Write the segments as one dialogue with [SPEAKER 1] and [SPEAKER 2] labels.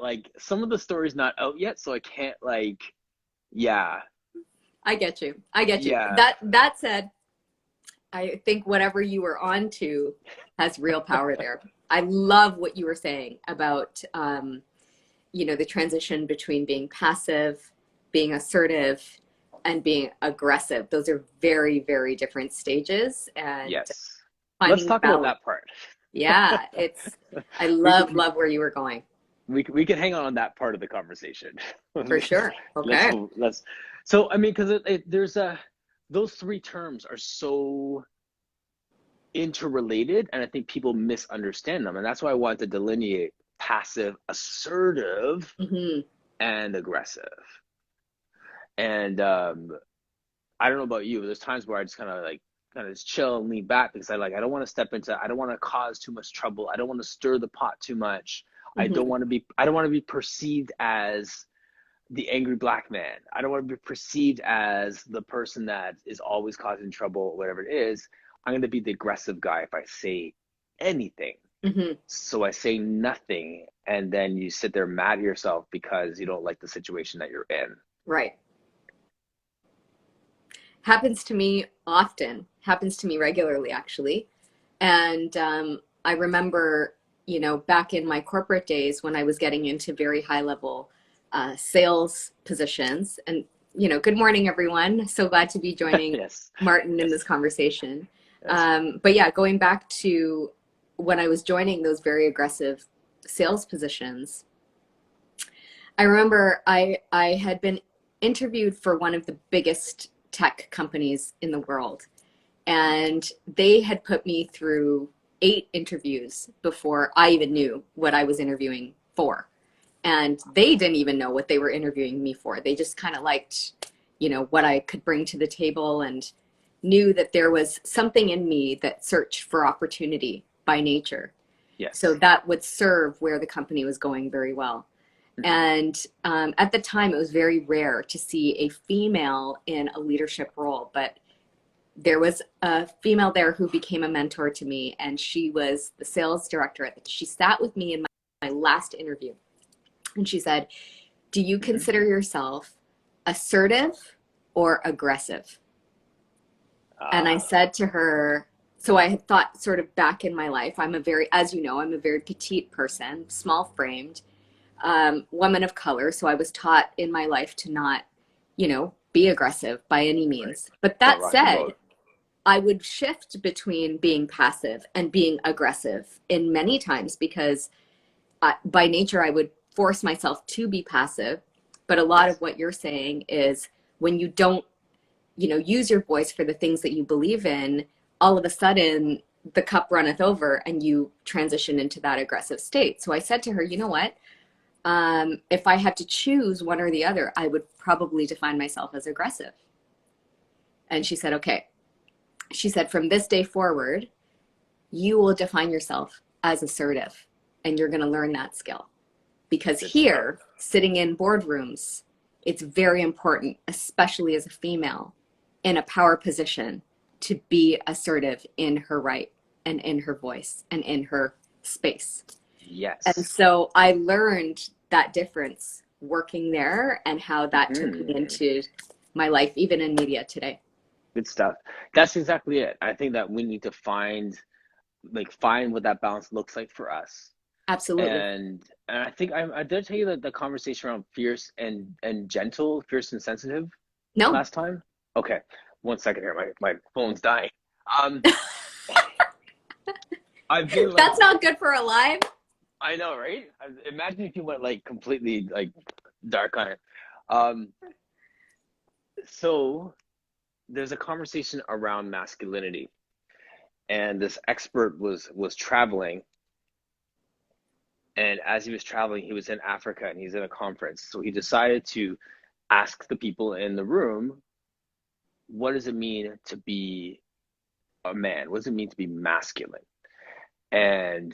[SPEAKER 1] like some of the story's not out yet, so I can't like, yeah,
[SPEAKER 2] I get you. I get you.
[SPEAKER 1] yeah,
[SPEAKER 2] That said, I think whatever you were on to has real power there. I love what you were saying about, the transition between being passive, being assertive, and being aggressive. Those are very, very different stages, and
[SPEAKER 1] yes. Let's
[SPEAKER 2] finding
[SPEAKER 1] talk about
[SPEAKER 2] balance.
[SPEAKER 1] that part.
[SPEAKER 2] Yeah, I
[SPEAKER 1] We
[SPEAKER 2] love,
[SPEAKER 1] could
[SPEAKER 2] love where you were going,
[SPEAKER 1] we could hang on that part of the conversation.
[SPEAKER 2] for sure.
[SPEAKER 1] let's
[SPEAKER 2] Okay.
[SPEAKER 1] let's. So I mean, because there's a those three terms are so interrelated, and I think people misunderstand them, and that's why I wanted to delineate passive, assertive,
[SPEAKER 2] Hmm.
[SPEAKER 1] and aggressive. And I don't know about you, but there's times where I just kind of just chill and lean back because I don't want to step into, I don't want to cause too much trouble. I don't want to stir the pot too much.
[SPEAKER 2] Hmm.
[SPEAKER 1] I don't want to be perceived as the angry black man. I don't want to be perceived as the person that is always causing trouble, whatever it is. I'm going to be the aggressive guy if I say anything.
[SPEAKER 2] Hmm.
[SPEAKER 1] So I say nothing, and then you sit there mad at yourself because you don't like the situation that you're in.
[SPEAKER 2] Right. Happens to me often, happens to me regularly, actually. And I remember, back in my corporate days when I was getting into very high level sales positions. And, good morning, everyone. So glad to be joining
[SPEAKER 1] Yes,
[SPEAKER 2] Martin in this
[SPEAKER 1] yes,
[SPEAKER 2] conversation.
[SPEAKER 1] yes.
[SPEAKER 2] But yeah, going back to when I was joining those very aggressive sales positions, I remember I had been interviewed for one of the biggest tech companies in the world, and they had put me through 8 interviews before I even knew what I was interviewing for. And they didn't even know what they were interviewing me for. They just kind of liked, what I could bring to the table, and knew that there was something in me that searched for opportunity by nature. So
[SPEAKER 1] Yes.
[SPEAKER 2] that would serve where the company was going very well.
[SPEAKER 1] Hmm.
[SPEAKER 2] And at the time, it was very rare to see a female in a leadership role, but there was a female there who became a mentor to me, and she was the sales director. She sat with me in my last interview, and she said, "Do you
[SPEAKER 1] Hmm.
[SPEAKER 2] consider yourself assertive or aggressive?" And I
[SPEAKER 1] Ah,
[SPEAKER 2] said to her, so I had thought sort of back in my life, as you know, I'm a very petite person, small framed, woman of color. So I was taught in my life to not, be aggressive by any
[SPEAKER 1] right.
[SPEAKER 2] means. But
[SPEAKER 1] Don't
[SPEAKER 2] that
[SPEAKER 1] rock the
[SPEAKER 2] said,
[SPEAKER 1] boat.
[SPEAKER 2] I would shift between being passive and being aggressive in many times because by nature I would force myself to be passive. But a lot of
[SPEAKER 1] Yes.
[SPEAKER 2] what you're saying is when you don't, use your voice for the things that you believe in, all of a sudden the cup runneth over and you transition into that aggressive state. So I said to her, you know what? If I had to choose one or the other, I would probably define myself as aggressive. And she said, okay. She said, from this day forward, you will define yourself as assertive, and you're going to learn that skill. Because
[SPEAKER 1] Good stuff.
[SPEAKER 2] here, sitting in boardrooms, it's very important, especially as a female in a power position, to be assertive in her right and in her voice and in her space. And
[SPEAKER 1] Yes.
[SPEAKER 2] so I learned that difference working there and how that took me
[SPEAKER 1] Hmm.
[SPEAKER 2] into my life, even in media today.
[SPEAKER 1] Good stuff. That's exactly it. I think that we need to find what that balance looks like for us.
[SPEAKER 2] Absolutely.
[SPEAKER 1] And I think I did tell you that the conversation around fierce and gentle, fierce and sensitive
[SPEAKER 2] No,
[SPEAKER 1] last time. Okay, one second here. My phone's dying. Um, I've been like,
[SPEAKER 2] that's not good for a live.
[SPEAKER 1] I know, right? Imagine if you went like completely like dark on it. Um, so there's a conversation around masculinity, and this expert was traveling, and as he was traveling, he was in Africa and he's in a conference. So he decided to ask the people in the room, what does it mean to be a man? What does it mean to be masculine? And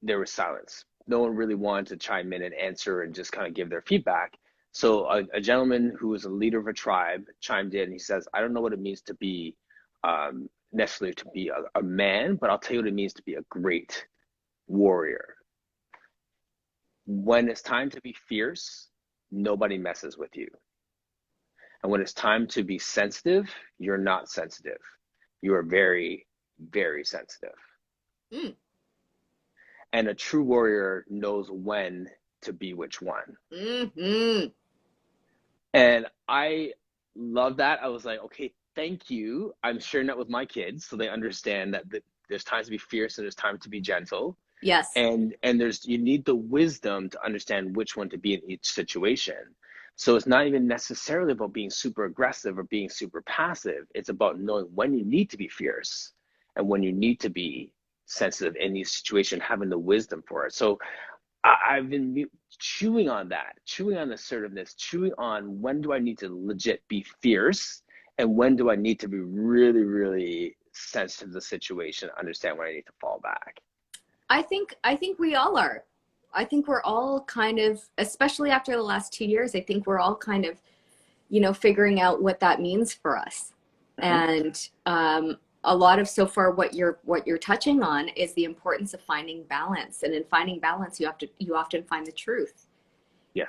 [SPEAKER 1] there was silence. No one really wanted to chime in and answer and just kind of give their feedback. So a gentleman who was a leader of a tribe chimed in. He says, I don't know what it means to be necessarily to be a man, but I'll tell you what it means to be a great warrior. when it's time to be fierce, nobody messes with you. And when it's time to be sensitive, you're not sensitive. You are very, very sensitive.
[SPEAKER 2] Mm,
[SPEAKER 1] And a true warrior knows when to be which one.
[SPEAKER 2] mm-hmm.
[SPEAKER 1] And I love that. I was like, okay, thank you. I'm sharing that with my kids so they understand that there's times to be fierce and there's time to be gentle.
[SPEAKER 2] Yes.
[SPEAKER 1] And there's you need the wisdom to understand which one to be in each situation. So it's not even necessarily about being super aggressive or being super passive. It's about knowing when you need to be fierce and when you need to be sensitive in each situation, having the wisdom for it. So I've been chewing on that, chewing on assertiveness, chewing on when do I need to legit be fierce and when do I need to be really, really sensitive to the situation, understand when I need to fall back.
[SPEAKER 2] I think we all are. I think we're all kind of, especially after the last 2 years, I think we're all kind of, figuring out what that means for us.
[SPEAKER 1] Mm-hmm.
[SPEAKER 2] And a lot of, so far, what you're touching on is the importance of finding balance. And in finding balance, you often find the truth
[SPEAKER 1] Yes.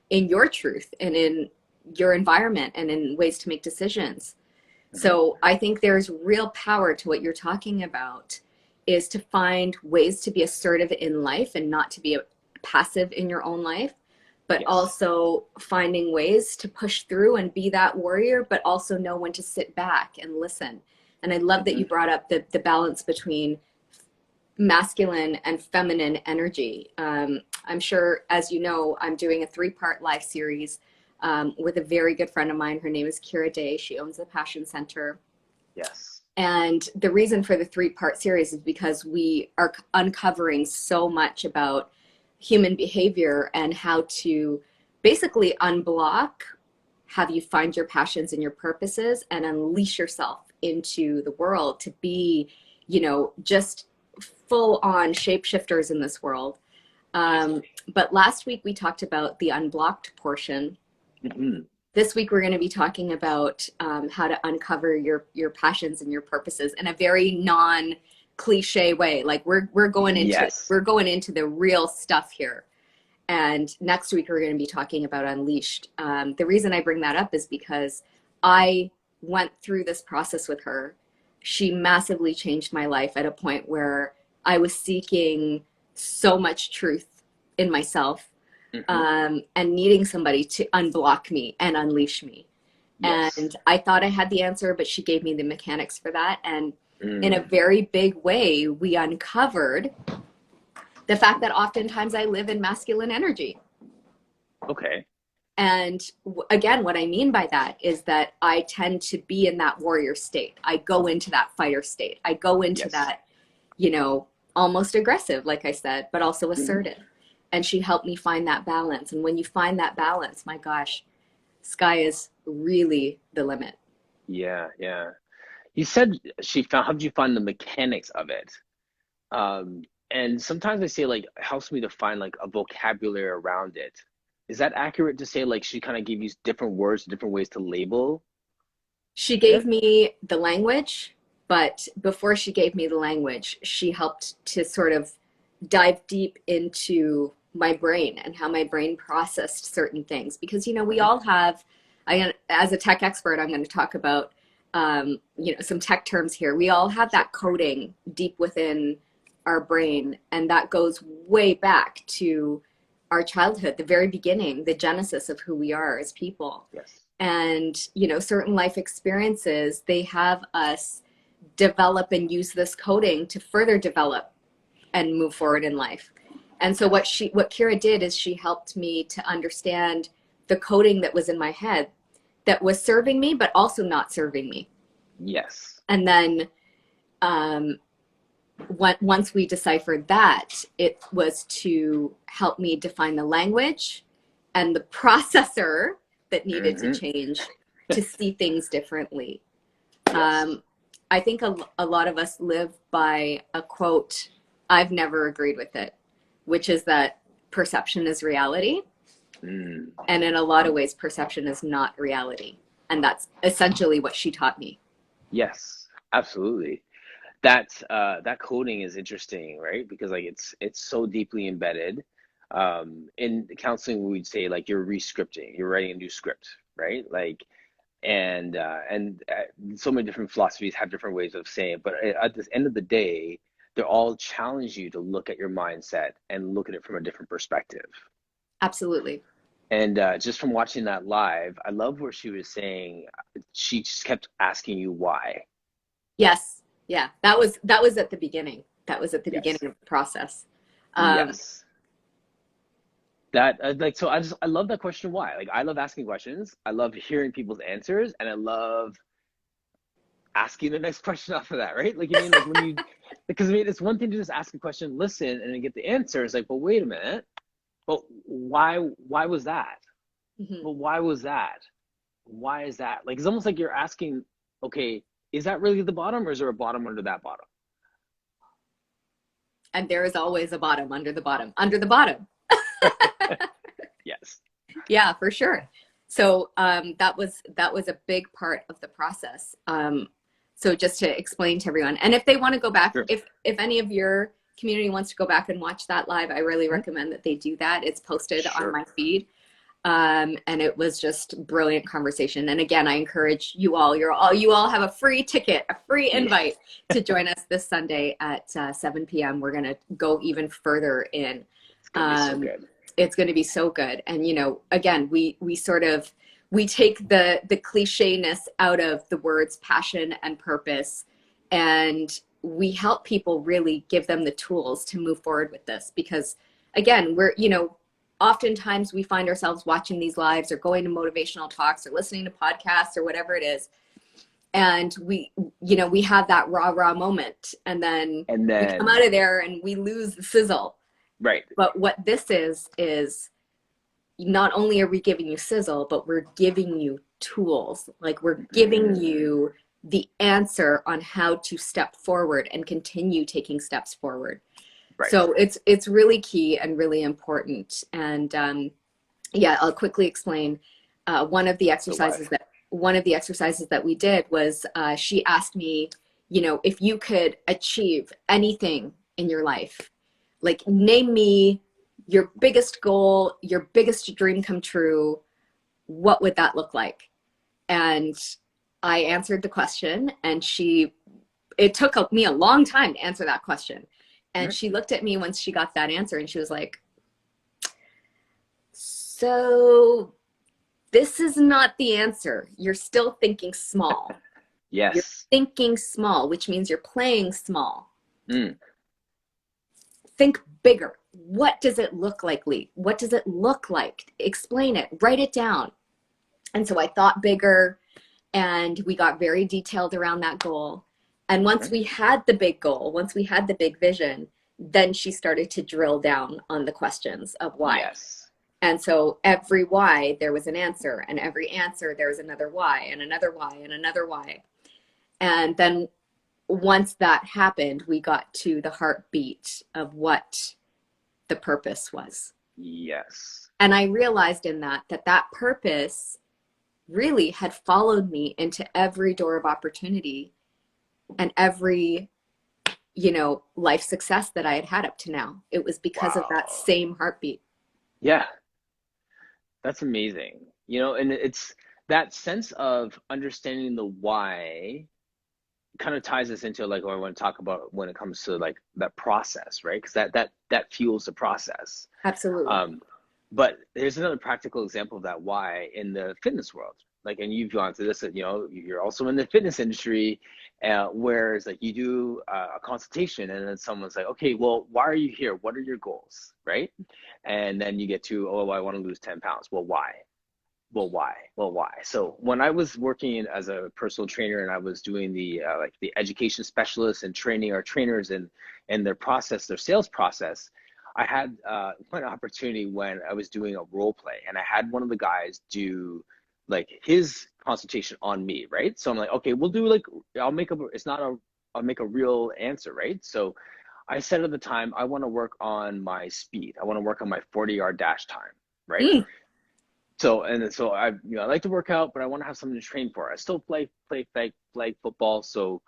[SPEAKER 2] in your truth and in your environment and in ways to make decisions.
[SPEAKER 1] Mm-hmm.
[SPEAKER 2] So I think there's real power to what you're talking about, is to find ways to be assertive in life and not to be passive in your own life, but
[SPEAKER 1] Yes.
[SPEAKER 2] also finding ways to push through and be that warrior, but also know when to sit back and listen. And I love that
[SPEAKER 1] Mm-hmm.
[SPEAKER 2] you brought up the balance between masculine and feminine energy. I'm sure, as you know, I'm doing a 3-part live series with a very good friend of mine. Her name is Kira Day. She owns the Passion Center.
[SPEAKER 1] Yes.
[SPEAKER 2] And the reason for the 3-part series is because we are uncovering so much about human behavior and how to basically unblock, have you find your passions and your purposes and unleash yourself into the world to be, just full on shapeshifters in this world. But last week we talked about the unblocked portion.
[SPEAKER 1] Mm-hmm.
[SPEAKER 2] This week we're going to be talking about how to uncover your passions and your purposes in a very non cliche way. Like we're going into
[SPEAKER 1] Yes.
[SPEAKER 2] we're going into the real stuff here. And next week we're going to be talking about unleashed. The reason I bring that up is because I went through this process with her. She massively changed my life at a point where I was seeking so much truth in myself,
[SPEAKER 1] Mm-hmm.
[SPEAKER 2] and needing somebody to unblock me and unleash me.
[SPEAKER 1] Yes.
[SPEAKER 2] And I thought I had the answer, but she gave me the mechanics for that. And in a
[SPEAKER 1] Mm.
[SPEAKER 2] very big way, we uncovered the fact that oftentimes I live in masculine energy.
[SPEAKER 1] Okay.
[SPEAKER 2] And again, what I mean by that is that I tend to be in that warrior state. I go into that fighter state. I go into
[SPEAKER 1] Yes.
[SPEAKER 2] that, almost aggressive, like I said, but also
[SPEAKER 1] Mm-hmm.
[SPEAKER 2] assertive. And she helped me find that balance. And when you find that balance, my gosh, sky is really the limit.
[SPEAKER 1] Yeah. Yeah. You said she found, how did you find the mechanics of it? Um, and sometimes I say like it helps me to find like a vocabulary around it. Is that accurate to say like she kind of gave you different words, different ways to label
[SPEAKER 2] She gave
[SPEAKER 1] it?
[SPEAKER 2] me the language, but before she gave me the language, she helped to sort of dive deep into my brain and how my brain processed certain things. Because, we
[SPEAKER 1] Hmm.
[SPEAKER 2] all have, as a tech expert, I'm going to talk about, some tech terms here. We all have
[SPEAKER 1] Sure.
[SPEAKER 2] that coding deep within our brain, and that goes way back to our childhood, the very beginning, the genesis of who we are as people.
[SPEAKER 1] Yes.
[SPEAKER 2] And certain life experiences, they have us develop and use this coding to further develop and move forward in life. And so
[SPEAKER 1] Yes.
[SPEAKER 2] what Kira did is she helped me to understand the coding that was in my head that was serving me but also not serving me.
[SPEAKER 1] Yes.
[SPEAKER 2] And then um, once we deciphered that, it was to help me define the language and the processor that needed to
[SPEAKER 1] Hmm.
[SPEAKER 2] change to see things differently.
[SPEAKER 1] Yes.
[SPEAKER 2] Um, I think a lot of us live by a quote. I've never agreed with it, which is that perception is reality.
[SPEAKER 1] Mm.
[SPEAKER 2] And in a lot of ways, perception is not reality. And that's essentially what she taught me.
[SPEAKER 1] Yes. Absolutely. That coding is interesting, right? Because like it's so deeply embedded. In counseling, we'd say like you're re-scripting, you're writing a new script, right? Like, so many different philosophies have different ways of saying it, but at the end of the day, they all challenge you to look at your mindset and look at it from a different perspective.
[SPEAKER 2] Absolutely.
[SPEAKER 1] And just from watching that live, I love what she was saying. She just kept asking you why.
[SPEAKER 2] Yes. Yeah. That was at the beginning. That was at the beginning
[SPEAKER 1] Yes.
[SPEAKER 2] of the process. Um,
[SPEAKER 1] Yes. That like so I love that question why. Like I love asking questions. I love hearing people's answers, and I love asking the next question off of that, right? Like you mean like when you because I mean it's one thing to just ask a question, listen, and then get the answer. It's like, but wait a minute. But why was that?
[SPEAKER 2] mhm.
[SPEAKER 1] But why was that? Why is that? Like it's almost like you're asking, okay, is that really the bottom or is there a bottom under that bottom?
[SPEAKER 2] And there is always a bottom under the bottom, under the bottom.
[SPEAKER 1] Yes.
[SPEAKER 2] Yeah, for sure. So that was a big part of the process. So just to explain to everyone, and if they want to go back,
[SPEAKER 1] Sure.
[SPEAKER 2] if any of your community wants to go back and watch that live, I really recommend that they do that. It's posted on
[SPEAKER 1] Sure.
[SPEAKER 2] my feed. And it was just brilliant conversation. And again, I encourage you all have a free ticket, a free
[SPEAKER 1] Yeah.
[SPEAKER 2] invite to join us this Sunday at 7 p.m. We're going to go even further in.
[SPEAKER 1] It's gonna be so
[SPEAKER 2] Um,
[SPEAKER 1] good.
[SPEAKER 2] it's going to be so good. And, again, we sort of, we take the cliche-ness out of the words passion and purpose, and we help people really give them the tools to move forward with this because again, oftentimes we find ourselves watching these lives or going to motivational talks or listening to podcasts or whatever it is, and we have that rah moment, and then
[SPEAKER 1] And
[SPEAKER 2] we come
[SPEAKER 1] then
[SPEAKER 2] out of there and we lose the sizzle.
[SPEAKER 1] right.
[SPEAKER 2] But what this is not only are we giving you sizzle, but we're giving you tools. Like we're giving
[SPEAKER 1] Mm,
[SPEAKER 2] you the answer on how to step forward and continue taking steps forward.
[SPEAKER 1] right.
[SPEAKER 2] So it's really key and really important. And yeah, I'll quickly explain.
[SPEAKER 1] So why?
[SPEAKER 2] One of the exercises that we did was she asked me, if you could achieve anything in your life, like name me your biggest goal, your biggest dream come true. What would that look like? And I answered the question, and it took me a long time to answer that question. And
[SPEAKER 1] Mm,
[SPEAKER 2] she looked at me once she got that answer and she was like, so this is not the answer. You're still thinking small. You're
[SPEAKER 1] yes.
[SPEAKER 2] thinking small, which means you're playing small.
[SPEAKER 1] Mm,
[SPEAKER 2] Think bigger. What does it look like, Lee? What does it look like? Explain it, write it down. And so I thought bigger, and we got very detailed around that goal. And once
[SPEAKER 1] okay.
[SPEAKER 2] we had the big goal, once we had the big vision, then she started to drill down on the questions of why.
[SPEAKER 1] Yes.
[SPEAKER 2] And so every why, there was an answer, and every answer, there was another why, and another why, and another why. And then once that happened, we got to the heartbeat of what the purpose was.
[SPEAKER 1] Yes.
[SPEAKER 2] And I realized in that purpose really had followed me into every door of opportunity and every, life success that I had had up to now. It was because of that
[SPEAKER 1] Wow.
[SPEAKER 2] same heartbeat.
[SPEAKER 1] Yeah, that's amazing. And it's that sense of understanding the why kind of ties us into like what I want to talk about when it comes to like that process, right? Because that fuels the process.
[SPEAKER 2] Absolutely.
[SPEAKER 1] Um, but there's another practical example of that why in the fitness world. Like, and you've gone through this, you're also in the fitness industry, where it's like you do a consultation and then someone's like, okay, well, why are you here? What are your goals, right? And then you get to, oh, I want to lose 10 pounds. Well, why? Well, why? Well, why? So when I was working as a personal trainer and I was doing the like the education specialist and training our trainers in their process, their sales process, I had one opportunity when I was doing a role play and I had one of the guys do like his consultation on me, right? So I'm like, okay, we'll do like I'll make a real answer, right? So I said at the time, I want to work on my speed. I want to work on my 40-yard dash time, right?
[SPEAKER 2] Mm,
[SPEAKER 1] So I like to work out, but I want to have something to train for. I still play flag football. So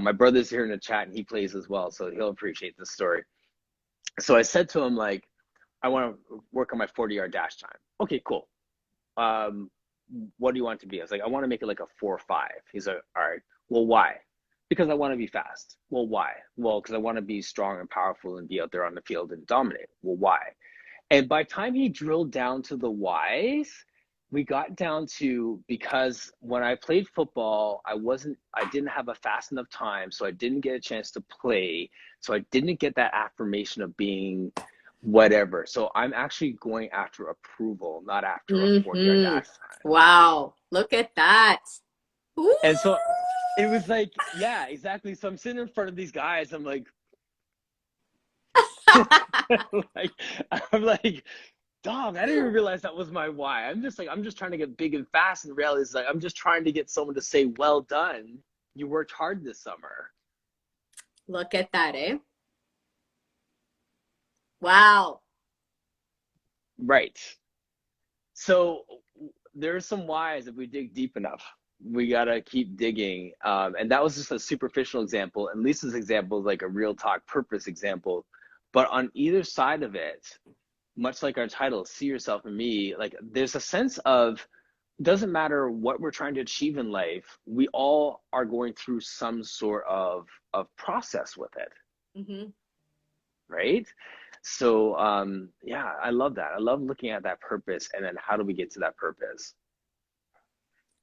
[SPEAKER 1] my brother's here in the chat and he plays as well, so he'll appreciate this story. So I said to him like, I want to work on my 40-yard dash time. Okay, cool. Um, what do you want it to be? I was like, I want to make it like a 4.5. He's like, all right. Well, why? Because I want to be fast. Well, why? Well, because I want to be strong and powerful and be out there on the field and dominate. Well, why? And by the time he drilled down to the whys, we got down to, because when I played football, I didn't have a fast enough time, so I didn't get a chance to play. So I didn't get that affirmation of being whatever. So I'm actually going after approval, not after a 40-yard
[SPEAKER 2] Hmm.
[SPEAKER 1] dash time.
[SPEAKER 2] Wow. Look at that. Ooh.
[SPEAKER 1] And so it was like, yeah, exactly. So I'm sitting in front of these guys. I'm like, like, I'm like, dog, I didn't even realize that was my why. I'm just trying to get big and fast. And the reality is like, I'm just trying to get someone to say, well done. You worked hard this summer.
[SPEAKER 2] Look at that, eh? Wow.
[SPEAKER 1] Right. So there's some whys if we dig deep enough. We gotta keep digging. And that was just a superficial example. And Lisa's example is like a real talk purpose example. But on either side of it, much like our title, See Yourself in Me, like there's a sense of, doesn't matter what we're trying to achieve in life, we all are going through some sort of process with it,
[SPEAKER 2] Hmm.
[SPEAKER 1] right? So yeah, I love that. I love looking at that purpose and then how do we get to that purpose?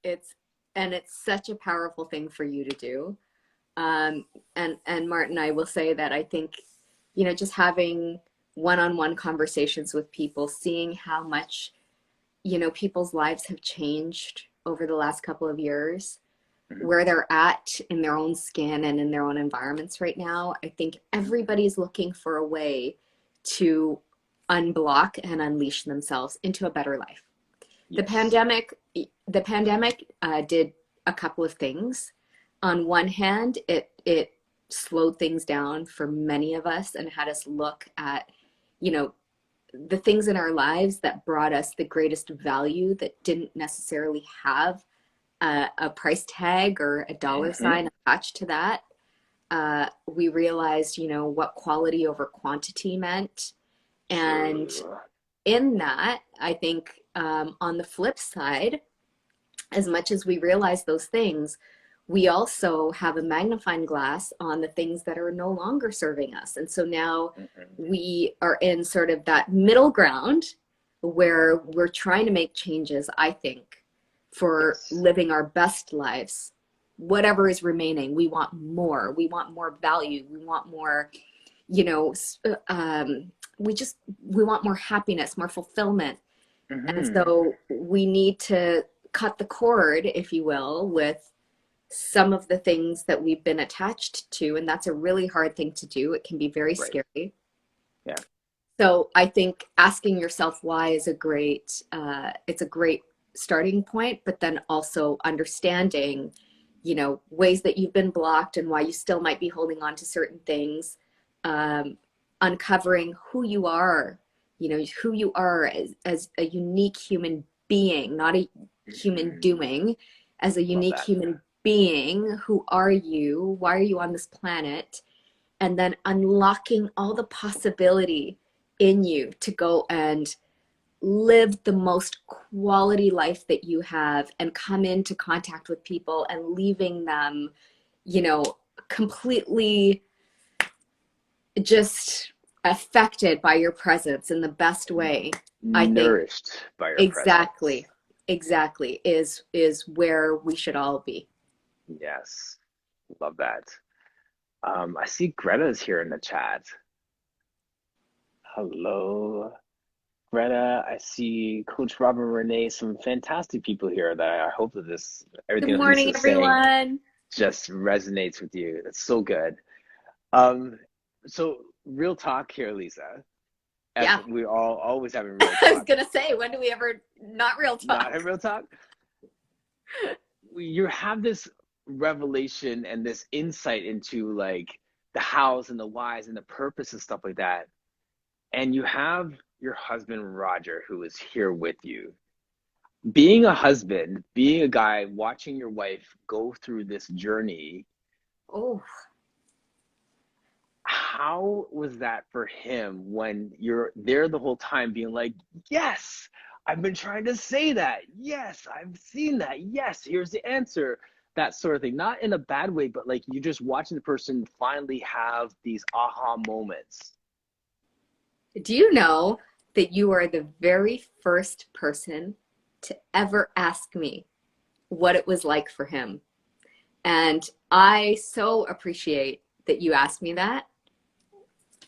[SPEAKER 2] It's and it's such a powerful thing for you to do. Um, and Martin, I will say that I think, just having one-on-one conversations with people, seeing how much, people's lives have changed over the last couple of years,
[SPEAKER 1] Mhm.
[SPEAKER 2] where they're at in their own skin and in their own environments right now. I think everybody's looking for a way to unblock and unleash themselves into a better life. The
[SPEAKER 1] Yes.
[SPEAKER 2] pandemic, the pandemic did a couple of things. On one hand, it slowed things down for many of us and had us look at, you know, the things in our lives that brought us the greatest value that didn't necessarily have a price tag or a dollar
[SPEAKER 1] Hmm.
[SPEAKER 2] sign attached to that. We realized, what quality over quantity meant. And
[SPEAKER 1] True.
[SPEAKER 2] in that, I think on the flip side, as much as we realize those things, we also have a magnifying glass on the things that are no longer serving us. And so now
[SPEAKER 1] Hmm.
[SPEAKER 2] we are in sort of that middle ground where we're trying to make changes, I think, for
[SPEAKER 1] Yes.
[SPEAKER 2] living our best lives. Whatever is remaining, we want more. We want more value. We want more, you know, we want more happiness, more fulfillment. And
[SPEAKER 1] Hmm.
[SPEAKER 2] so we need to cut the cord, if you will, with some of the things that we've been attached to. And that's a really hard thing to do. It can be very
[SPEAKER 1] Right.
[SPEAKER 2] scary.
[SPEAKER 1] Yeah.
[SPEAKER 2] So I think asking yourself why is it's a great starting point, but then also understanding, ways that you've been blocked and why you still might be holding on to certain things, um, uncovering who you are as a unique human being, not a human
[SPEAKER 1] Hmm.
[SPEAKER 2] doing, as a
[SPEAKER 1] Love
[SPEAKER 2] unique
[SPEAKER 1] that.
[SPEAKER 2] human being. Who are you? Why are you on this planet? And then unlocking all the possibility in you to go and live the most quality life that you have and come into contact with people and leaving them, you know, completely just affected by your presence in the best way. I think
[SPEAKER 1] Nourished by your presence.
[SPEAKER 2] exactly, exactly is where we should all be.
[SPEAKER 1] Yes. Love that. I see Greta's here in the chat. Hello, Greta. I see Coach Robin Renee, some fantastic people here that I hope that
[SPEAKER 2] Good
[SPEAKER 1] everything that
[SPEAKER 2] morning,
[SPEAKER 1] Lisa's saying
[SPEAKER 2] everyone.
[SPEAKER 1] just resonates with you. It's so good. Um, so real talk here, Lisa, as
[SPEAKER 2] Yeah.
[SPEAKER 1] we all always having real
[SPEAKER 2] I was
[SPEAKER 1] talk,
[SPEAKER 2] gonna say, when do we ever not real
[SPEAKER 1] not
[SPEAKER 2] talk?
[SPEAKER 1] have real talk. You have this revelation and this insight into like the hows and the whys and the purpose and stuff like that. And you have your husband, Roger, who is here with you. Being a husband, being a guy, watching your wife go through this journey,
[SPEAKER 2] Oh,
[SPEAKER 1] how was that for him when you're there the whole time being like, yes, I've been trying to say that. Yes, I've seen that. Yes, here's the answer. That sort of thing. Not in a bad way, but like you just watching the person finally have these aha moments.
[SPEAKER 2] Do you know that you are the very first person to ever ask me what it was like for him? And I so appreciate that you asked me that.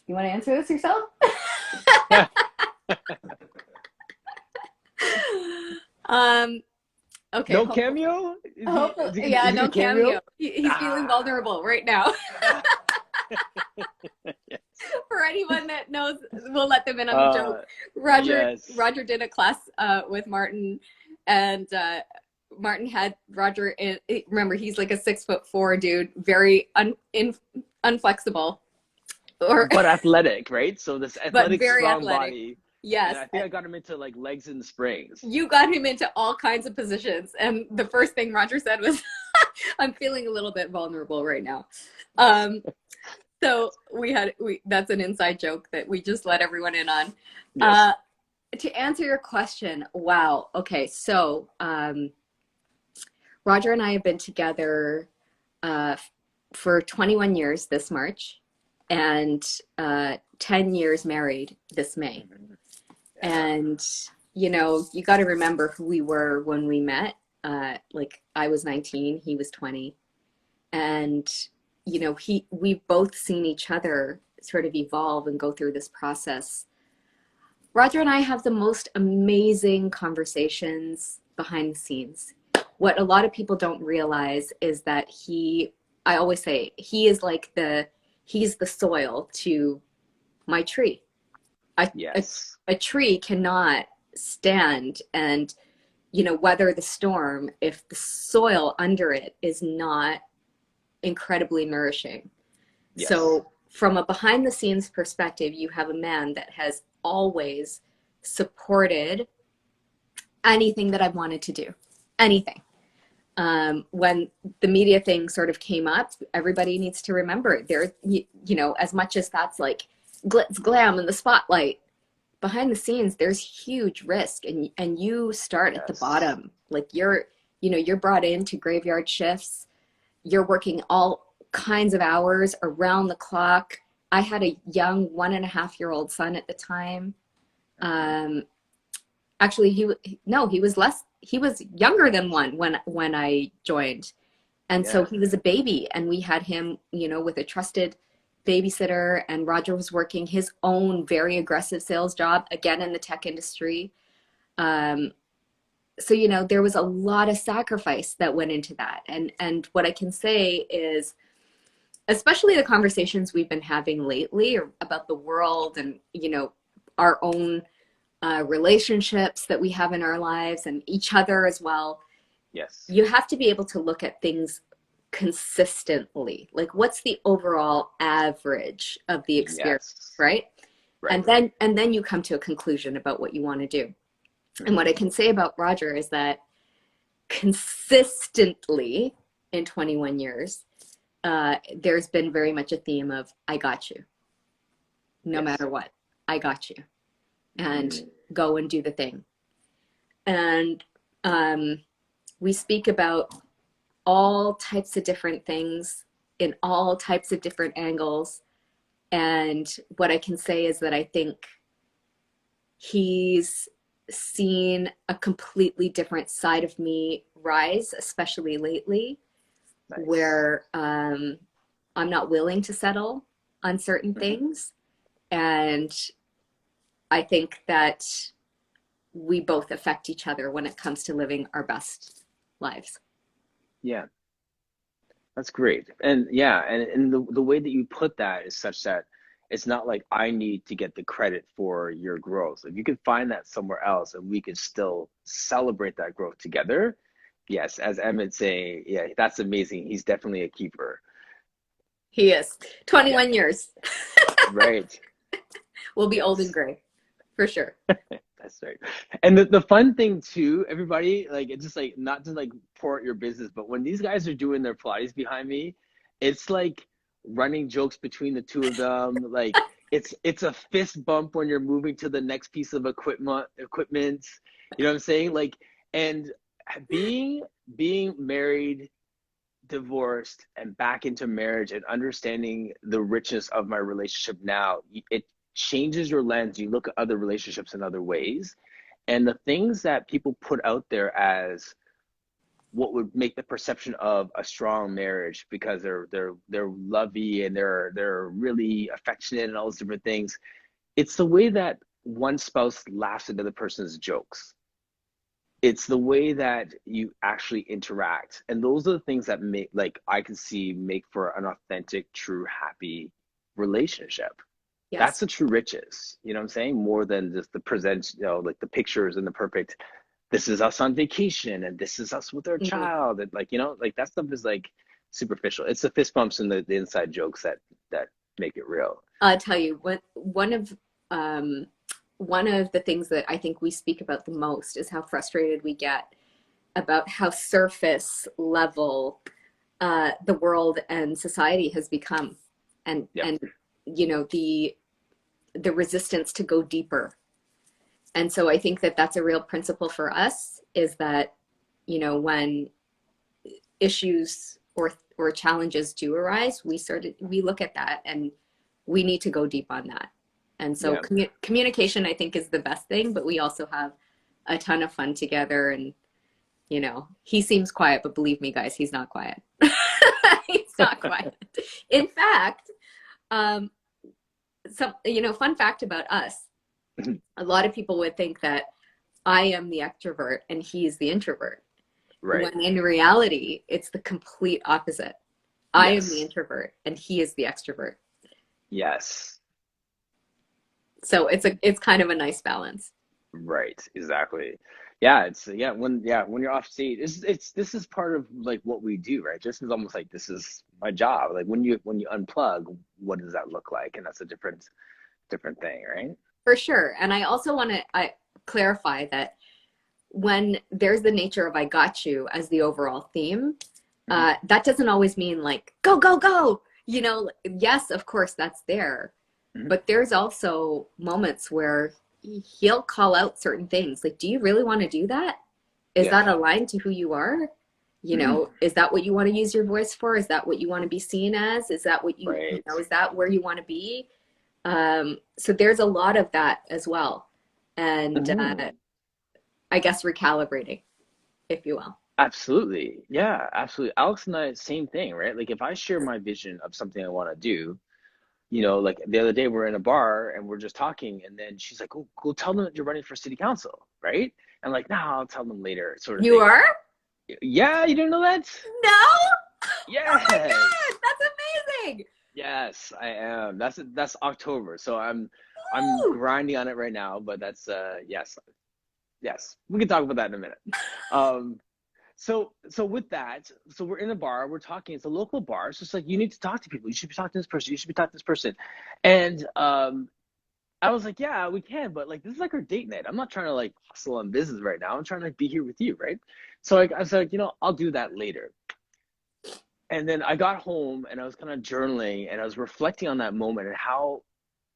[SPEAKER 2] You want to answer this yourself? um, okay,
[SPEAKER 1] No cameo?
[SPEAKER 2] hopefully,
[SPEAKER 1] Is
[SPEAKER 2] yeah,
[SPEAKER 1] he gonna
[SPEAKER 2] no cameo.
[SPEAKER 1] cameo?
[SPEAKER 2] He's feeling
[SPEAKER 1] Ah.
[SPEAKER 2] vulnerable right now.
[SPEAKER 1] Yes.
[SPEAKER 2] For anyone that knows, we'll let them in on the joke.
[SPEAKER 1] Uh,
[SPEAKER 2] Roger
[SPEAKER 1] yes.
[SPEAKER 2] Roger did a class with Martin, and Martin had Roger in. Remember, he's like a 6'4" dude, very unflexible, or
[SPEAKER 1] But athletic, right? So this
[SPEAKER 2] but
[SPEAKER 1] athletic,
[SPEAKER 2] very
[SPEAKER 1] strong
[SPEAKER 2] athletic.
[SPEAKER 1] body. And
[SPEAKER 2] Yes,
[SPEAKER 1] I think I got him into like legs and springs.
[SPEAKER 2] you got him into all kinds of positions, and the first thing Roger said was, "I'm feeling a little bit vulnerable right now." Um, so we that's an inside joke that we just let everyone in on.
[SPEAKER 1] Yes.
[SPEAKER 2] Uh, to answer your question, wow. Okay, so Roger and I have been together uh, for 21 years this March, and 10 years married this May.
[SPEAKER 1] Yeah.
[SPEAKER 2] And you got to remember who we were when we met. Like I was 19, he was 20, and we've both seen each other sort of evolve and go through this process. Roger and I have the most amazing conversations behind the scenes. What a lot of people don't realize is that I always say, he's the soil to my tree. A, a,
[SPEAKER 1] Yes.
[SPEAKER 2] a tree cannot stand and, weather the storm if the soil under it is not incredibly nourishing.
[SPEAKER 1] Yes.
[SPEAKER 2] So, from a behind the scenes perspective, you have a man that has always supported anything that I've wanted to do, anything. When the media thing sort of came up, everybody needs to remember as much as that's like glitz, glam, and the spotlight, behind the scenes, there's huge risk, and you start at the
[SPEAKER 1] Yes.
[SPEAKER 2] bottom. Like you're brought into graveyard shifts. You're working all kinds of hours around the clock. I had a young 1.5-year-old son at the time. Um, Actually, he was less. He was younger than one when I joined, and so
[SPEAKER 1] Yeah.
[SPEAKER 2] he was a baby, and we had him, with a trusted babysitter. And Roger was working his own very aggressive sales job again in the tech industry. Um, so there was a lot of sacrifice that went into that, and what I can say is, especially the conversations we've been having lately about the world and our own relationships that we have in our lives and each other as well,
[SPEAKER 1] Yes.
[SPEAKER 2] you have to be able to look at things consistently. Like, what's the overall average of the experience,
[SPEAKER 1] Yes.
[SPEAKER 2] right?
[SPEAKER 1] Right.
[SPEAKER 2] And then you come to a conclusion about what you want to do. And what I can say about Roger is that consistently in 21 years, there's been very much a theme of, I got you, no
[SPEAKER 1] Yes.
[SPEAKER 2] matter what. I got you. And go and do the thing. And we speak about all types of different things in all types of different angles. And what I can say is that I think he's seen a completely different side of me rise, especially lately,
[SPEAKER 1] Nice.
[SPEAKER 2] where I'm not willing to settle on certain things. And I think that we both affect each other when it comes to living our best lives.
[SPEAKER 1] Yeah. That's great. And yeah, and the way that you put that is such that it's not like I need to get the credit for your growth. If you can find that somewhere else and we can still celebrate that growth together, yes, as Emmett say, yeah, that's amazing. He's definitely a keeper.
[SPEAKER 2] He is
[SPEAKER 1] Yeah,
[SPEAKER 2] 21 years.
[SPEAKER 1] right.
[SPEAKER 2] We'll be old and
[SPEAKER 1] Yes.
[SPEAKER 2] gray for sure.
[SPEAKER 1] That's right. And the fun thing too, everybody, like it's just like not to like pour out your business, but when these guys are doing their Pilates behind me, it's like running jokes between the two of them. Like it's a fist bump when you're moving to the next piece of equipment. You know what I'm saying? Like, and being being married, divorced, and back into marriage, and understanding the richness of my relationship now, it changes your lens. You look at other relationships in other ways, and the things that people put out there as what would make the perception of a strong marriage, because they're lovey and they're really affectionate and all those different things. It's the way that one spouse laughs at the other person's jokes. It's the way that you actually interact, and those are the things that make, like, I can see make for an authentic, true, happy relationship. That's
[SPEAKER 2] Yes.
[SPEAKER 1] the true riches, you know what I'm saying, more than just the present, like the pictures and the perfect, this is us on vacation and this is us with our
[SPEAKER 2] Mhm.
[SPEAKER 1] child, and like, like that stuff is like superficial. It's the fist bumps and the inside jokes that make it real.
[SPEAKER 2] I'll tell you what, um, one of the things that I think we speak about the most is how frustrated we get about how surface level the world and society has become,
[SPEAKER 1] Yep.
[SPEAKER 2] and the resistance to go deeper. And so I think that that's a real principle for us, is that when issues or challenges do arise, we look at that and we need to go deep on that. And so
[SPEAKER 1] Yeah.
[SPEAKER 2] communication, I think, is the best thing, but we also have a ton of fun together. And he seems quiet, but believe me, guys, he's not quiet. He's not quiet. In fact, um, some fun fact about us: a lot of people would think that I am the extrovert and he's the introvert,
[SPEAKER 1] Right.
[SPEAKER 2] when in reality, it's the complete opposite. I am the
[SPEAKER 1] Yes.
[SPEAKER 2] introvert and he is the extrovert.
[SPEAKER 1] Yes.
[SPEAKER 2] So it's kind of a nice balance.
[SPEAKER 1] Right, exactly. Yeah, it's when you're off stage, it's this is part of like what we do, right? Just is almost like this is my job. Like when you unplug, what does that look like? And that's a different thing, right?
[SPEAKER 2] For sure. And I also want to clarify that when there's the nature of "I got you" as the overall theme,
[SPEAKER 1] Hmm.
[SPEAKER 2] that doesn't always mean like go, go, go. Yes, of course, that's there.
[SPEAKER 1] Hmm.
[SPEAKER 2] But there's also moments where he'll call out certain things. Like, do you really want to do that? Is
[SPEAKER 1] Yeah.
[SPEAKER 2] that aligned to who you are?
[SPEAKER 1] Hmm.
[SPEAKER 2] Is that what you want to use your voice for? Is that what you want to be seen as? Is that what
[SPEAKER 1] Right.
[SPEAKER 2] is that where you want to be? So there's a lot of that as well. And
[SPEAKER 1] Hmm.
[SPEAKER 2] I guess recalibrating, if you will.
[SPEAKER 1] Absolutely. Yeah, absolutely. Alex and I, same thing, right? Like if I share my vision of something I want to do, like the other day we're in a bar and we're just talking, and then she's like, "Oh, go tell them that you're running for city council, right?" I'm like, "Nah, I'll tell them later," sort of
[SPEAKER 2] You
[SPEAKER 1] thing.
[SPEAKER 2] are?
[SPEAKER 1] Yeah, you didn't know that?
[SPEAKER 2] No? Oh my
[SPEAKER 1] Yes.
[SPEAKER 2] God, that's amazing.
[SPEAKER 1] Yes, I am. That's October. So I'm
[SPEAKER 2] Woo!
[SPEAKER 1] grinding on it right now, but that's yes. Yes. We can talk about that in a minute. Um so with that, so we're in a bar, we're talking, it's a local bar. It's just like you need to talk to people. You should be talking to this person, you should be talking to this person. And I was like, yeah, we can, but like this is like our date night. I'm not trying to like hustle on business right now. I'm trying to like be here with you, right? So I was like, I'll do that later. And then I got home and I was kind of journaling and I was reflecting on that moment and how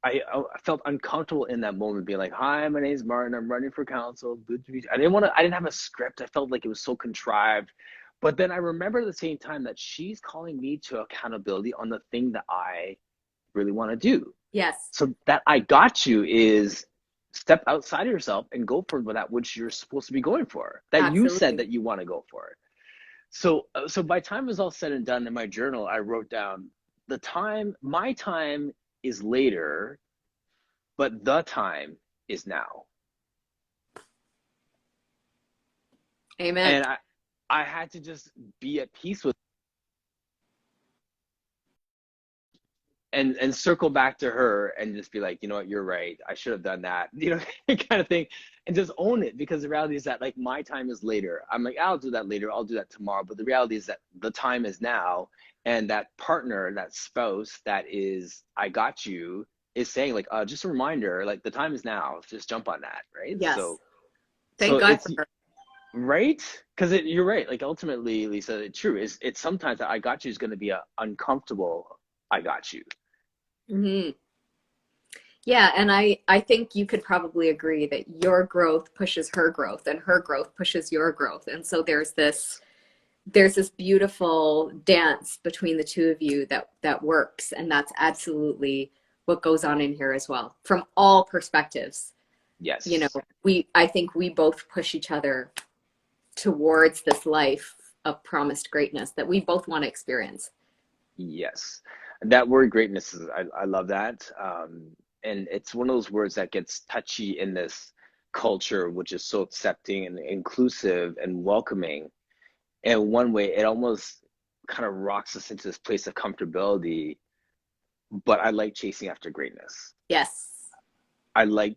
[SPEAKER 1] I felt uncomfortable in that moment, being like, "Hi, my name's Martin. I'm running for council. Good to meet you." I didn't want to. I didn't have a script. I felt like it was so contrived. But then I remember at the same time that she's calling me to accountability on the thing that I really want to do.
[SPEAKER 2] Yes,
[SPEAKER 1] So that "I got you" is step outside of yourself and go for that which you're supposed to be going for. That you said
[SPEAKER 2] absolutely.
[SPEAKER 1] that you want to go for. So by the time it was all said and done, in my journal, I wrote down my time is later, but the time is now.
[SPEAKER 2] Amen.
[SPEAKER 1] And I had to just be at peace with, and circle back to her and just be like, you know what, you're right. I should have done that, kind of thing, and just own it, because the reality is that like my time is later. I'm like, I'll do that later. I'll do that tomorrow. But the reality is that the time is now, and that partner, that spouse, that is, I got you, is saying like, just a reminder, like the time is now. Just jump on that, right?
[SPEAKER 2] Yes.
[SPEAKER 1] So
[SPEAKER 2] Thank God
[SPEAKER 1] it's
[SPEAKER 2] for her.
[SPEAKER 1] right, because you're right. Like ultimately, Lisa, it's true. It's sometimes that "I got you" is going to be a uncomfortable I got you.
[SPEAKER 2] Hmm. Yeah, and I think you could probably agree that your growth pushes her growth and her growth pushes your growth. And so there's this beautiful dance between the two of you that works, and that's absolutely what goes on in here as well from all perspectives. You know,
[SPEAKER 1] Yes.
[SPEAKER 2] I think we both push each other towards this life of promised greatness that we both want to experience.
[SPEAKER 1] Yes. That word greatness is, I love that. And it's one of those words that gets touchy in this culture, which is so accepting and inclusive and welcoming. And one way, it almost kind of rocks us into this place of comfortability. But I like chasing after greatness.
[SPEAKER 2] Yes.
[SPEAKER 1] I like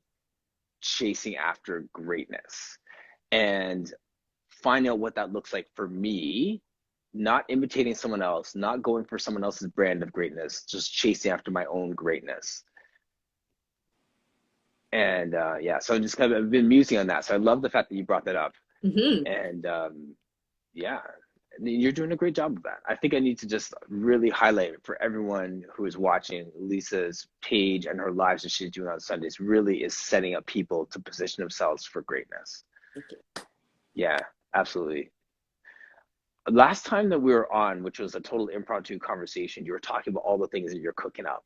[SPEAKER 1] chasing after greatness and finding out what that looks like for me, not imitating someone else, not going for someone else's brand of greatness, just chasing after my own greatness. And yeah, so I just kind of I've been musing on that. So I love the fact that you brought that up.
[SPEAKER 2] Hmm.
[SPEAKER 1] And yeah, you're doing a great job of that. I think I need to just really highlight for everyone who is watching Lisa's page and her lives that she's doing on Sundays really is setting up people to position themselves for greatness.
[SPEAKER 2] Thank you.
[SPEAKER 1] Yeah, absolutely. Last time that we were on, which was a total impromptu conversation, you were talking about all the things that you're cooking up,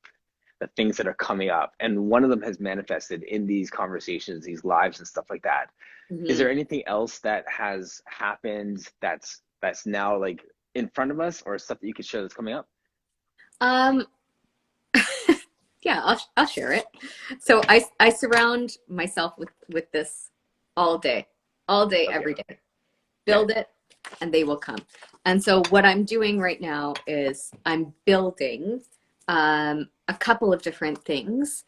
[SPEAKER 1] the things that are coming up. And one of them has manifested in these conversations, these lives and stuff like that. Is
[SPEAKER 2] Hmm.
[SPEAKER 1] there anything else that has happened that's now like in front of us or stuff that you could share that's coming up?
[SPEAKER 2] Um, yeah, I'll share it. So I surround myself with this all day,
[SPEAKER 1] Okay.
[SPEAKER 2] every day.
[SPEAKER 1] Okay.
[SPEAKER 2] Build it, and they will come. And so what I'm doing right now is I'm building a couple of different things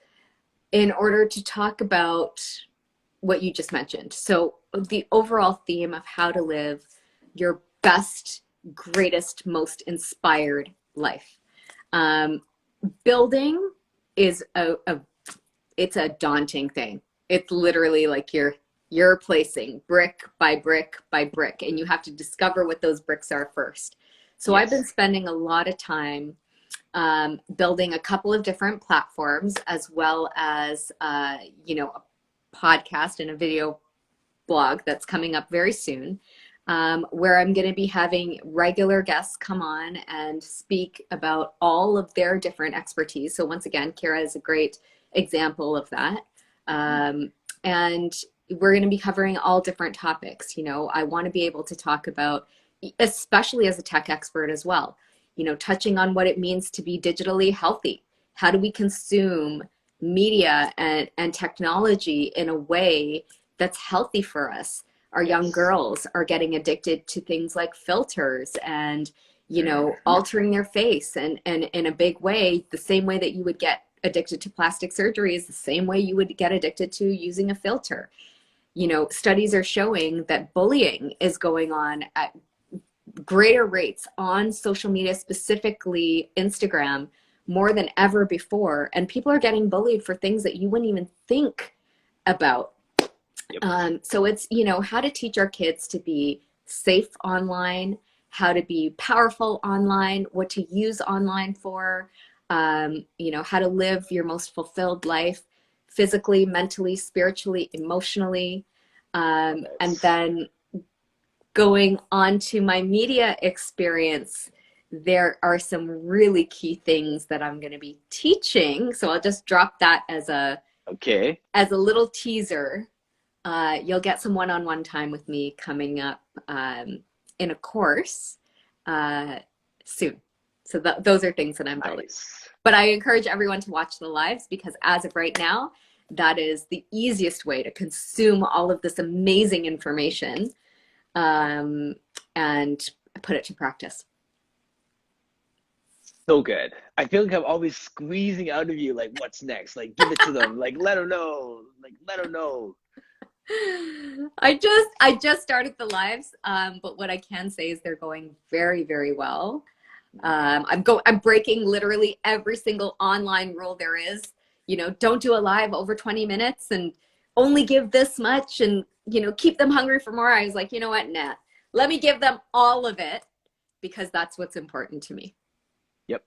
[SPEAKER 2] in order to talk about what you just mentioned. So the overall theme of how to live your best, greatest, most inspired life. Um, Building is it's a daunting thing. It's literally like you're placing brick by brick by brick, and you have to discover what those bricks are first. So I've been
[SPEAKER 1] Yes.
[SPEAKER 2] spending a lot of time building a couple of different platforms, as well as a podcast and a video blog that's coming up very soon, where I'm going to be having regular guests come on and speak about all of their different expertise. So once again, Kira is a great example of that. Um, and we're going to be covering all different topics. I want to be able to talk about, especially as a tech expert as well, touching on what it means to be digitally healthy. How do we consume media and technology in a way that's healthy for us? Our young
[SPEAKER 1] Yes.
[SPEAKER 2] girls are getting addicted to things like filters and
[SPEAKER 1] Hmm.
[SPEAKER 2] altering their face, and in a big way, the same way that you would get addicted to plastic surgery is the same way you would get addicted to using a filter. Studies are showing that bullying is going on at greater rates on social media, specifically Instagram, more than ever before, and people are getting bullied for things that you wouldn't even think about.
[SPEAKER 1] Yep.
[SPEAKER 2] So it's, how to teach our kids to be safe online, how to be powerful online, what to use online for, how to live your most fulfilled life physically, mentally, spiritually, emotionally. And
[SPEAKER 1] Yes.
[SPEAKER 2] then going on to my media experience, there are some really key things that I'm going to be teaching. So I'll just drop that
[SPEAKER 1] Okay.
[SPEAKER 2] as a little teaser. You'll get some one-on-one time with me coming up in a course uh, soon. So those are things that I'm building.
[SPEAKER 1] Nice.
[SPEAKER 2] But I encourage everyone to watch the lives, because as of right now, that is the easiest way to consume all of this amazing information, um, and put it to practice.
[SPEAKER 1] So good. I feel like I'm always squeezing out of you, like, what's next? Like, give it to them. Like, let them know. Like, let them know.
[SPEAKER 2] I just started the lives, but what I can say is they're going very, very well. I'm breaking literally every single online rule there is. Don't do a live over 20 minutes and only give this much, and keep them hungry for more. I was like, you know what, nah. Let me give them all of it, because that's what's important to me.
[SPEAKER 1] Yep.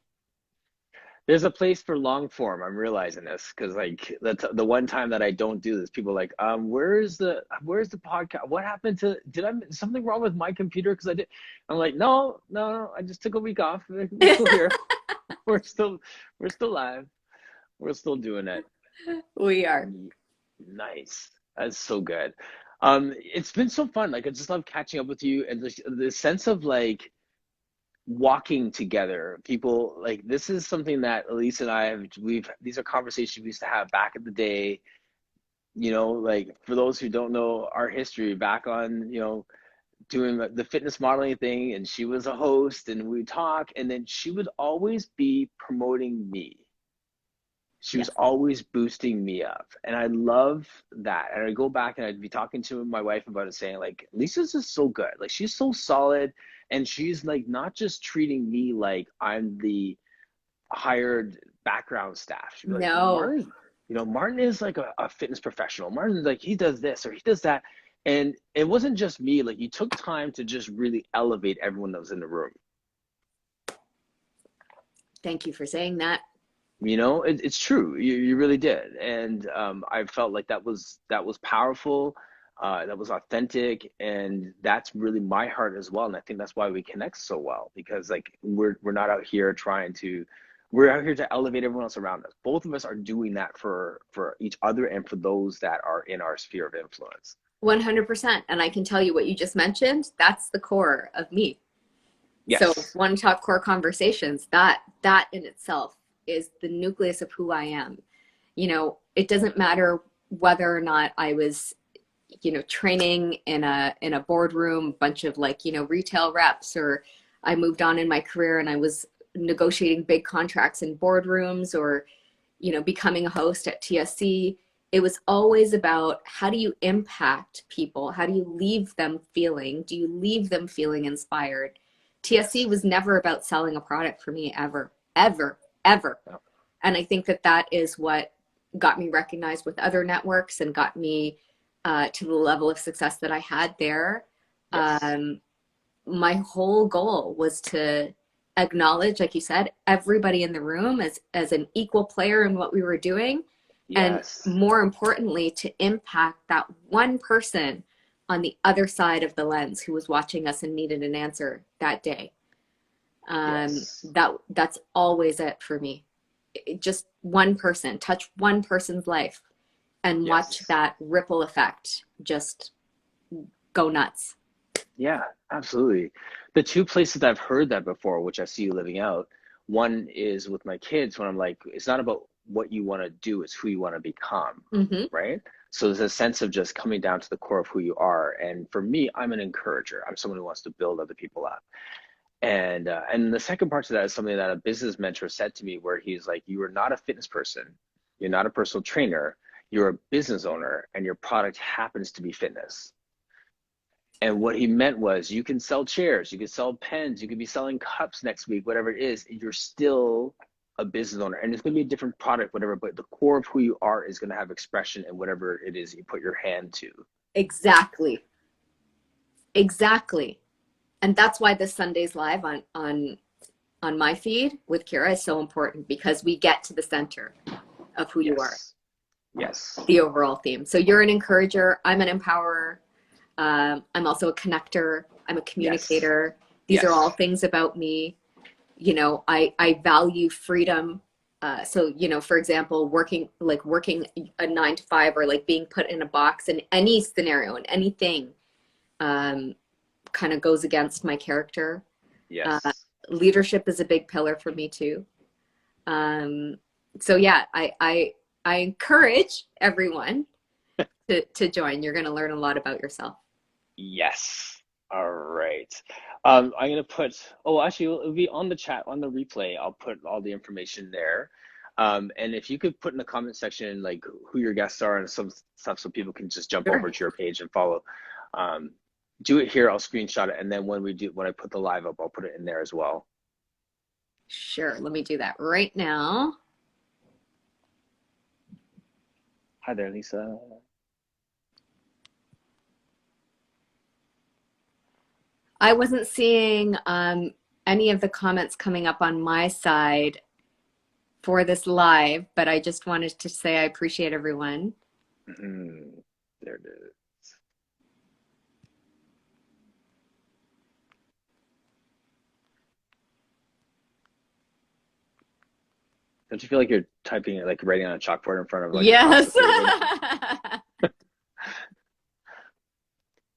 [SPEAKER 1] There's a place for long form. I'm realizing this because like that's the one time that I don't do this. People are like, where's the podcast? What happened to? Did I something wrong with my computer? Because I did. I'm like, no, no, no. I just took a week off. We're still here. We're still we're still live. We're still doing it.
[SPEAKER 2] We are.
[SPEAKER 1] Nice. That's so good. It's been so fun. Like I just love catching up with you and the sense of like walking together. People like this is something that Elise and I have we've these are conversations we used to have back in the day, like for those who don't know our history back on, doing the fitness modeling thing and she was a host and we would talk and then she would always be promoting me. She was
[SPEAKER 2] Yes.
[SPEAKER 1] always boosting me up. And I love that. And I go back and I'd be talking to my wife about it, saying, like, Lisa's just so good. Like, she's so solid. And she's like not just treating me like I'm the hired background staff. She'd be like,
[SPEAKER 2] No,
[SPEAKER 1] Martin is like a fitness professional. Martin's like, he does this or he does that. And it wasn't just me. Like, you took time to just really elevate everyone that was in the room.
[SPEAKER 2] thank you for saying that.
[SPEAKER 1] It's true. You really did, and I felt like that was powerful, that was authentic, and that's really my heart as well. And I think that's why we connect so well because like we're not out here we're out here to elevate everyone else around us. Both of us are doing that for each other and for those that are in our sphere of influence.
[SPEAKER 2] 100%. And I can tell you what you just mentioned, that's the core of me. So
[SPEAKER 1] Yes.
[SPEAKER 2] One Talk Core Conversations, that in itself is the nucleus of who I am. It doesn't matter whether or not I was, training in a boardroom, bunch of like, retail reps, or I moved on in my career and I was negotiating big contracts in boardrooms, or, becoming a host at TSC. It was always about how do you impact people? How do you leave them feeling? Do you leave them feeling inspired? TSC
[SPEAKER 1] Yes.
[SPEAKER 2] was never about selling a product for me ever, ever, ever.
[SPEAKER 1] Yeah.
[SPEAKER 2] And I think that is what got me recognized with other networks and got me to the level of success that I had there.
[SPEAKER 1] Yes.
[SPEAKER 2] My whole goal was to acknowledge, like you said, everybody in the room as an equal player in what we were doing. And
[SPEAKER 1] Yes.
[SPEAKER 2] more importantly, to impact that one person on the other side of the lens who was watching us and needed an answer that day.
[SPEAKER 1] Yes.
[SPEAKER 2] That's always it for me. Just one person, touch one person's life and watch
[SPEAKER 1] Yes.
[SPEAKER 2] that ripple effect just go nuts.
[SPEAKER 1] Yeah, absolutely. The two places that I've heard that before, which I see you living out, one is with my kids when I'm like, it's not about what you want to do, it's who you want to become,
[SPEAKER 2] Mm-hmm.
[SPEAKER 1] right? So there's a sense of just coming down to the core of who you are. And for me, I'm an encourager. I'm someone who wants to build other people up. And the second part to that is something that a business mentor said to me, where he's like, you are not a fitness person, you're not a personal trainer, you're a business owner, and your product happens to be fitness. And what he meant was you can sell chairs, you can sell pens, you could be selling cups next week, whatever it is, you're still a business owner. And it's going to be a different product, whatever, but the core of who you are is going to have expression in whatever it is you put your hand to.
[SPEAKER 2] Exactly. Exactly. And that's why this Sunday's live on my feed with Kira is so important, because we get to the center of who you are,
[SPEAKER 1] Yes. Yes.
[SPEAKER 2] the overall theme. So you're an encourager. I'm an empowerer. I'm also a connector. I'm a
[SPEAKER 1] Yes.
[SPEAKER 2] communicator. These are all
[SPEAKER 1] Yes.
[SPEAKER 2] things about me. I value freedom. So, for example, working a 9 to 5, or like being put in a box in any scenario and anything, kind of goes against my character. Uh,
[SPEAKER 1] Yes.
[SPEAKER 2] Leadership is a big pillar for me too. Um, so yeah, I encourage everyone to join. You're going to learn a lot about yourself.
[SPEAKER 1] Yes. All right. I'm gonna actually, it'll be on the chat, on the replay. I'll put all the information there. And if you could put in the comment section like who your guests are and some stuff so people can just jump over
[SPEAKER 2] Sure.
[SPEAKER 1] to your page and follow. Um, do it here, I'll screenshot it, and then when I put the live up, I'll put it in there as well.
[SPEAKER 2] Sure. Let me do that right now.
[SPEAKER 1] Hi there, Lisa.
[SPEAKER 2] I wasn't seeing any of the comments coming up on my side. for this live, but I just wanted to say I appreciate everyone.
[SPEAKER 1] There it is. Don't you feel like you're typing, like writing on a chalkboard in front of like a class
[SPEAKER 2] Yes.
[SPEAKER 1] of 300?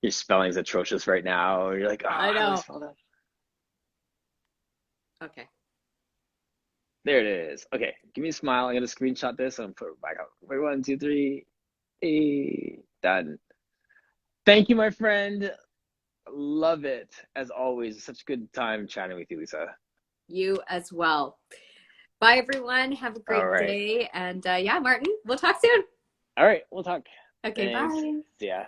[SPEAKER 1] Your spelling's atrocious right now. You're like, oh,
[SPEAKER 2] I
[SPEAKER 1] how do I
[SPEAKER 2] know.
[SPEAKER 1] spell that?
[SPEAKER 2] Okay.
[SPEAKER 1] There it is. Okay, give me a smile. I'm gonna screenshot this and put it back up. Wait, 1, 2, 3. Done. Thank you, my friend. Love it as always. Such a good time chatting with you, Lisa.
[SPEAKER 2] You as well. Bye, everyone. Have a
[SPEAKER 1] All
[SPEAKER 2] great
[SPEAKER 1] right.
[SPEAKER 2] day. And yeah, Martin, we'll talk soon.
[SPEAKER 1] All right, we'll talk.
[SPEAKER 2] Okay,
[SPEAKER 1] Thanks.
[SPEAKER 2] bye.
[SPEAKER 1] See ya.